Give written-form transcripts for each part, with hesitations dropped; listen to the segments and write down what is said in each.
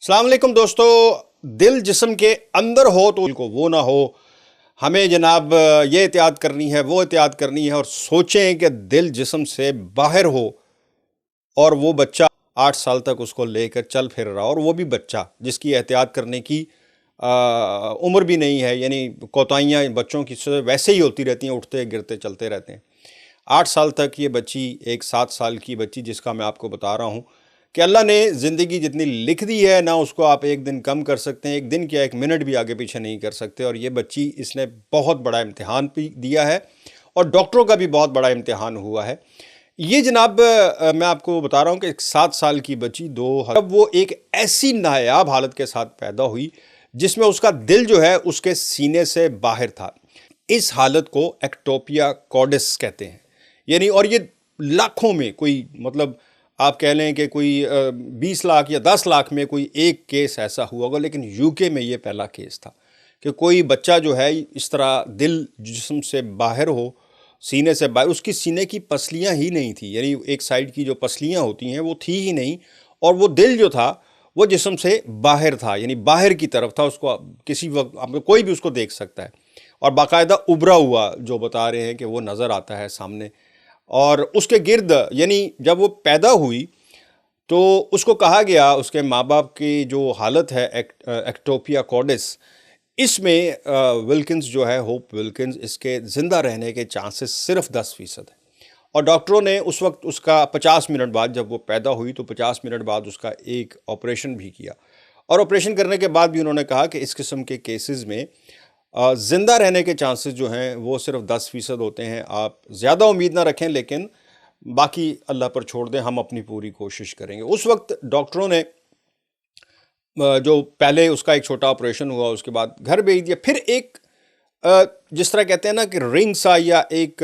अस्सलाम वालेकुम दोस्तों। दिल जिस्म के अंदर हो तो को वो ना हो। हमें जनाब ये एहतियात करनी है, वो एहतियात करनी है और सोचें कि दिल जिस्म से बाहर हो और वो बच्चा 8 साल तक उसको लेकर चल फिर रहा और वो भी बच्चा जिसकी एहतियात करने की उम्र भी नहीं है। यानी कोताहियाँ बच्चों की से वैसे ही होती रहती हैं, उठते गिरते चलते रहते हैं। 8 साल तक ये बच्ची, एक 7 साल की बच्ची जिसका मैं आपको बता रहा हूँ कि अल्लाह ने ज़िंदगी जितनी लिख दी है ना, उसको आप एक दिन कम कर सकते हैं, एक दिन क्या एक मिनट भी आगे पीछे नहीं कर सकते। और ये बच्ची, इसने बहुत बड़ा इम्तिहान भी दिया है और डॉक्टरों का भी बहुत बड़ा इम्तिहान हुआ है। ये जनाब मैं आपको बता रहा हूँ कि एक 7 साल की बच्ची अब वो एक ऐसी नायाब हालत के साथ पैदा हुई जिसमें उसका दिल जो है उसके सीने से बाहर था। इस हालत को एक्टोपिया कॉर्डिस कहते हैं। यानी और ये लाखों में, कोई मतलब आप कह लें कि कोई 20 लाख या 10 लाख में कोई एक केस ऐसा हुआ होगा, लेकिन यूके में ये पहला केस था कि कोई बच्चा जो है इस तरह दिल जिस्म से बाहर हो, सीने से बाहर। उसकी सीने की पसलियां ही नहीं थी, यानी एक साइड की जो पसलियां होती हैं वो थी ही नहीं, और वो दिल जो था वो जिस्म से बाहर था, यानी बाहर की तरफ था। उसको किसी वक्त कोई भी उसको देख सकता है और बाकायदा उभरा हुआ जो बता रहे हैं कि वो नज़र आता है सामने। और उसके गिर्द, यानी जब वो पैदा हुई तो उसको कहा गया, उसके माँ बाप की जो हालत है एक्टोपिया कॉर्डिस, इसमें विल्किंस जो है, होप विल्किंस, इसके ज़िंदा रहने के चांसेस सिर्फ 10% है। और डॉक्टरों ने उस वक्त उसका 50 मिनट बाद, जब वो पैदा हुई तो 50 मिनट बाद उसका एक ऑपरेशन भी किया। और ऑपरेशन करने के बाद भी उन्होंने कहा कि इस किस्म के केसेस में ज़िंदा रहने के चांसेस जो हैं वो सिर्फ 10% होते हैं। आप ज़्यादा उम्मीद ना रखें, लेकिन बाकी अल्लाह पर छोड़ दें, हम अपनी पूरी कोशिश करेंगे। उस वक्त डॉक्टरों ने जो पहले उसका एक छोटा ऑपरेशन हुआ, उसके बाद घर भेज दिया। फिर एक जिस तरह कहते हैं ना कि रिंग सा या एक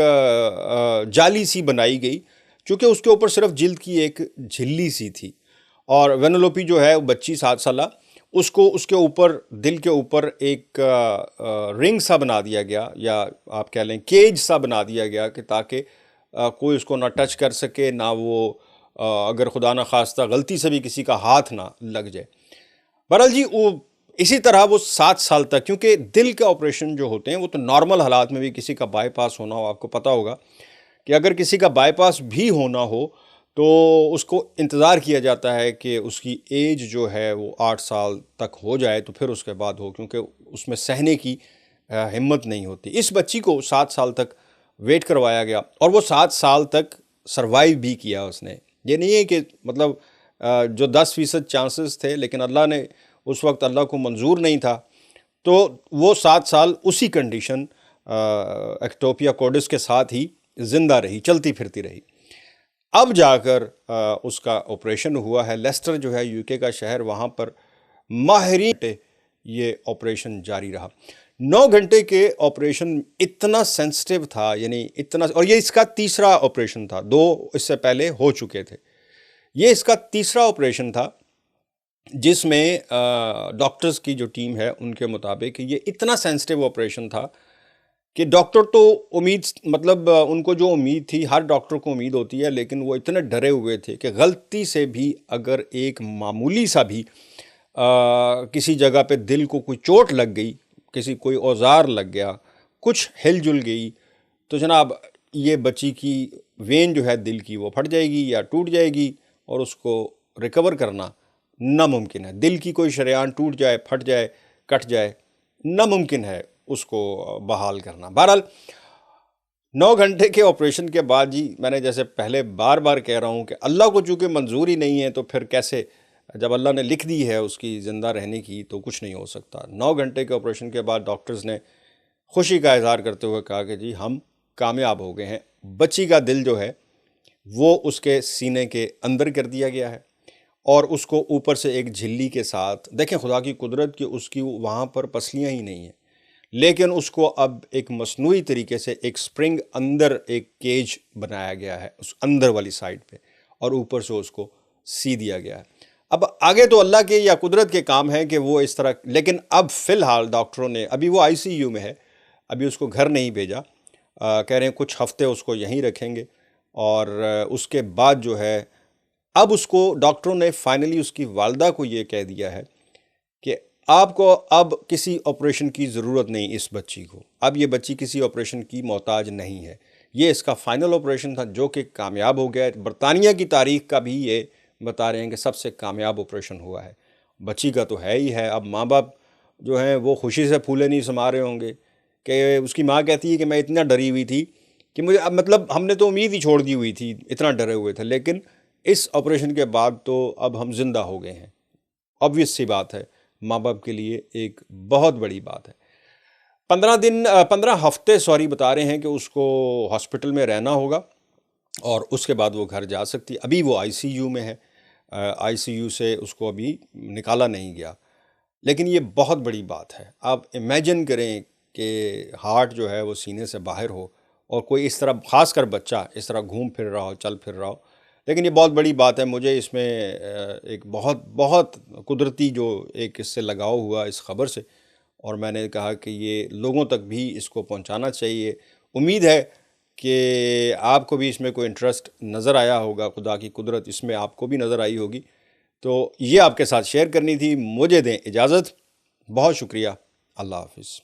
जाली सी बनाई गई, क्योंकि उसके ऊपर सिर्फ जिल्द की एक झिल्ली सी थी। और वेनोलोपी जो है वो बच्ची 7 साल, उसको उसके ऊपर, दिल के ऊपर एक रिंग सा बना दिया गया, या आप कह लें केज सा बना दिया गया, कि ताकि कोई उसको ना टच कर सके, ना वो अगर खुदा न खास्ता गलती से भी किसी का हाथ ना लग जाए। बहरहाल जी, वो इसी तरह वो 7 साल तक, क्योंकि दिल के ऑपरेशन जो होते हैं वो तो नॉर्मल हालात में भी, किसी का बाईपास होना हो, आपको पता होगा कि अगर किसी का बाईपास भी होना हो तो उसको इंतज़ार किया जाता है कि उसकी एज जो है वो 8 साल तक हो जाए तो फिर उसके बाद हो, क्योंकि उसमें सहने की हिम्मत नहीं होती। इस बच्ची को 7 साल तक वेट करवाया गया और वो 7 साल तक सरवाइव भी किया उसने। ये नहीं है कि मतलब जो 10% चांसेस थे, लेकिन अल्लाह ने उस वक्त, अल्लाह को मंजूर नहीं था, तो वो 7 साल उसी कंडीशन एक्टोपिया कोर्डिस के साथ ही ज़िंदा रही, चलती फिरती रही। अब जाकर उसका ऑपरेशन हुआ है। लेस्टर जो है यूके का शहर, वहाँ पर माहिरीन, ये ऑपरेशन जारी रहा 9 घंटे के ऑपरेशन। इतना सेंसिटिव था, यानी इतना, और ये इसका तीसरा ऑपरेशन था, 2 इससे पहले हो चुके थे। ये इसका तीसरा ऑपरेशन था जिसमें डॉक्टर्स की जो टीम है उनके मुताबिक ये इतना सेंसिटिव ऑपरेशन था कि डॉक्टर तो उम्मीद, मतलब उनको जो उम्मीद थी, हर डॉक्टर को उम्मीद होती है, लेकिन वो इतने डरे हुए थे कि गलती से भी अगर एक मामूली सा भी किसी जगह पे दिल को कोई चोट लग गई, किसी कोई औजार लग गया, कुछ हिलजुल गई, तो जनाब ये बच्ची की वेन जो है दिल की वो फट जाएगी या टूट जाएगी, और उसको रिकवर करना नामुमकिन है। दिल की कोई शरेआन टूट जाए, फट जाए, कट जाए, नामुमकिन है उसको बहाल करना। बहरहाल 9 घंटे के ऑपरेशन के बाद जी, मैंने जैसे पहले बार बार कह रहा हूँ कि अल्लाह को चूँकि मंजूर ही नहीं है, तो फिर कैसे, जब अल्लाह ने लिख दी है उसकी ज़िंदा रहने की तो कुछ नहीं हो सकता। 9 घंटे के ऑपरेशन के बाद डॉक्टर्स ने खुशी का इजहार करते हुए कहा कि जी हम कामयाब हो गए हैं। बच्ची का दिल जो है वो उसके सीने के अंदर कर दिया गया है और उसको ऊपर से एक झिल्ली के साथ, देखें खुदा की कुदरत की, उसकी वहाँ पर पसलियाँ ही नहीं हैं, लेकिन उसको अब एक मसनूई तरीके से एक स्प्रिंग अंदर एक केज बनाया गया है उस अंदर वाली साइड पे, और ऊपर से उसको सी दिया गया है। अब आगे तो अल्लाह के या कुदरत के काम है कि वो इस तरह, लेकिन अब फ़िलहाल डॉक्टरों ने, अभी वो आईसीयू में है, अभी उसको घर नहीं भेजा। कह रहे हैं कुछ हफ्ते उसको यहीं रखेंगे और उसके बाद जो है अब उसको डॉक्टरों ने फाइनली उसकी वालदा को ये कह दिया है कि आपको अब किसी ऑपरेशन की ज़रूरत नहीं इस बच्ची को, अब ये बच्ची किसी ऑपरेशन की मोहताज नहीं है। ये इसका फाइनल ऑपरेशन था जो कि कामयाब हो गया है। बरतानिया की तारीख का भी ये बता रहे हैं कि सबसे कामयाब ऑपरेशन हुआ है। बच्ची का तो है ही है। अब माँ बाप जो हैं वो खुशी से फूले नहीं समा रहे होंगे कि उसकी माँ कहती है कि मैं इतना डरी हुई थी कि मुझे अब मतलब हमने तो उम्मीद ही छोड़ दी हुई थी, इतना डरे हुए थे, लेकिन इस ऑपरेशन के बाद तो अब हम जिंदा हो गए हैं। ऑब्वियस सी बात है, माँ बाप के लिए एक बहुत बड़ी बात है। 15 हफ्ते सॉरी बता रहे हैं कि उसको हॉस्पिटल में रहना होगा और उसके बाद वो घर जा सकती है। अभी वो आईसीयू में है, आईसीयू से उसको अभी निकाला नहीं गया। लेकिन ये बहुत बड़ी बात है। आप इमेजिन करें कि हार्ट जो है वो सीने से बाहर हो और कोई इस तरह, ख़ासकर बच्चा इस तरह घूम फिर रहा हो, चल फिर रहा हो। लेकिन ये बहुत बड़ी बात है। मुझे इसमें एक बहुत बहुत कुदरती जो एक इससे लगाव हुआ इस ख़बर से, और मैंने कहा कि ये लोगों तक भी इसको पहुंचाना चाहिए। उम्मीद है कि आपको भी इसमें कोई इंटरेस्ट नज़र आया होगा, खुदा की कुदरत इसमें आपको भी नज़र आई होगी। तो ये आपके साथ शेयर करनी थी। मुझे दें इजाज़त। बहुत शुक्रिया। अल्लाह हाफ़िज़।